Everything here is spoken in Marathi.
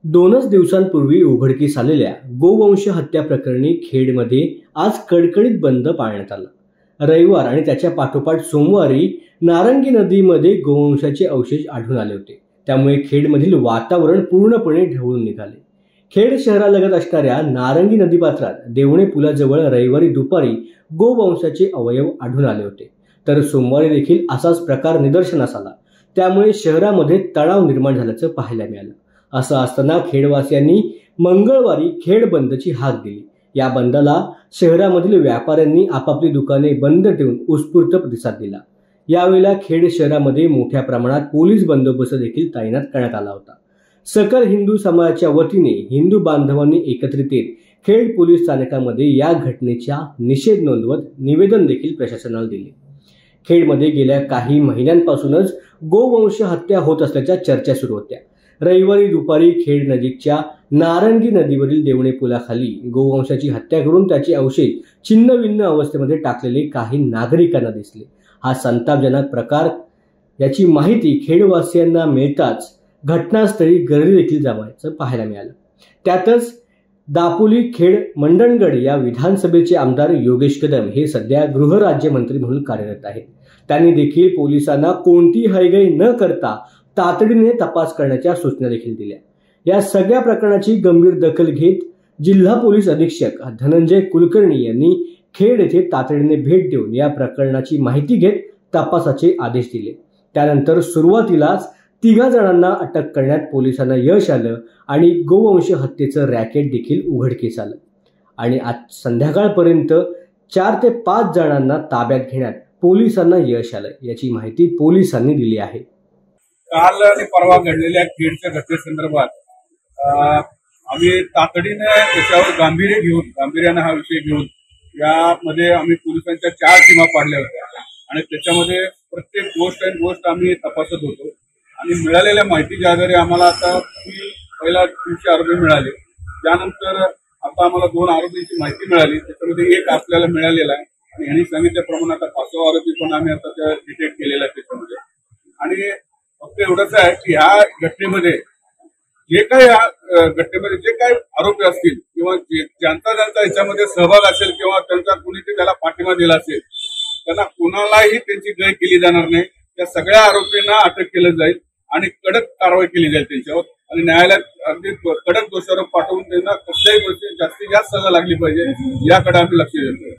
2च दिवसांपूर्वी उघडकीस आलेल्या गोवंश हत्या प्रकरणी खेडमध्ये आज कडकडीत बंद पाळण्यात आला. रविवार आणि त्याच्या पाठोपाठ सोमवारी नारंगी नदीमध्ये गोवंशाचे अवशेष आढळून आले होते. त्यामुळे खेडमधील वातावरण पूर्णपणे ढवळून निघाले. खेड शहरालगत असणाऱ्या नारंगी नदीपात्रात देवणे पुलाजवळ रविवारी दुपारी गोवंशाचे अवयव आढळून आले होते, तर सोमवारी देखील असाच प्रकार निदर्शनास आला. त्यामुळे शहरामध्ये तणाव निर्माण झाल्याचं पाहायला मिळालं. असं असताना खेडवासियांनी मंगळवारी खेड बंदची हाक दिली. या बंदला शहरामधील व्यापाऱ्यांनी आपापली दुकाने बंद ठेवून उत्स्फूर्त प्रतिसाद दिला. यावेळेला खेड शहरामध्ये मोठ्या प्रमाणात पोलीस बंदोबस्त देखील तैनात करण्यात आला होता. सकल हिंदू समाजाच्या वतीने हिंदू बांधवांनी एकत्रित येत खेड पोलीस स्थानकामध्ये या घटनेचा निषेध नोंदवत निवेदन देखील प्रशासनाला दिले. खेडमध्ये गेल्या काही महिन्यांपासूनच गोवंश हत्या होत असल्याच्या चर्चा सुरू होत्या. रविवारी दुपारी खेड नजीकच्या नारंगी नदीवरील देवणे पुलाखाली गोवंशाची हत्या करून त्याचे अवशेष छिन्नभिन्न अवस्थेमध्ये टाकलेले काही नागरिकांना दिसले. हा संतापजनक प्रकार याची माहिती खेडवासियांना मिळताच घटनास्थळी गर्दी देखील जमायचं पाहायला मिळालं. त्यातच दापोली खेड मंडणगड या विधानसभेचे आमदार योगेश कदम हे सध्या गृहराज्यमंत्री म्हणून कार्यरत आहेत. त्यांनी देखील पोलिसांना कोणती हयगय न करता तातडीने तपास करण्याच्या सूचना देखील दिल्या. या सगळ्या प्रकरणाची गंभीर दखल घेत जिल्हा पोलीस अधीक्षक धनंजय कुलकर्णी यांनी खेड येथे तातडीने भेट देऊन या प्रकरणाची माहिती घेत तपासाचे आदेश दिले. त्यानंतर सुरुवातीलाच 3 जणांना अटक करण्यात पोलिसांना यश आलं आणि गोवंश हत्येचं रॅकेट देखील उघडकीस आलं. आणि आज संध्याकाळपर्यंत 4 ते 5 जणांना ताब्यात घेण्यात पोलिसांना यश आलं, याची माहिती पोलिसांनी दिली आहे. काल आणि परवा घडलेल्या खेडच्या घटनेसंदर्भात आम्ही तातडीने त्याच्यावर गांभीर्याने हा विषय घेऊन यामध्ये आम्ही पोलिसांच्या 4 टीमा पाडल्या होत्या आणि त्याच्यामध्ये प्रत्येक गोष्ट आम्ही तपासत होतो. आणि मिळालेल्या माहितीच्या आधारे आम्हाला आता पहिला 300 आरोपी मिळाले. त्यानंतर आता आम्हाला 2 आरोपींची माहिती मिळाली. त्याच्यामध्ये एक आपल्याला मिळालेला आहे आणि यांनी सांगितल्याप्रमाणे आता 5वा आरोपी पण आम्ही आता डिटेक्ट केलेला आहे त्याच्यामध्ये. आणि फक्त एवढंच आहे की ह्या घटनेमध्ये जे काही आरोपी असतील किंवा ज्यांचा याच्यामध्ये सहभाग असेल किंवा त्यांचा कुणीतरी त्याला पाठिंबा दिला असेल, त्यांना कुणालाही त्यांची गय केली जाणार नाही. त्या सगळ्या आरोपींना अटक केलं जाईल आणि कडक कारवाई केली जाईल त्यांच्यावर आणि न्यायालयात अगदी कडक दोषारोप पाठवून त्यांना कुठल्याही गोष्टी जास्तीत जास्त सजा लागली पाहिजे याकडे आम्ही लक्ष देतो.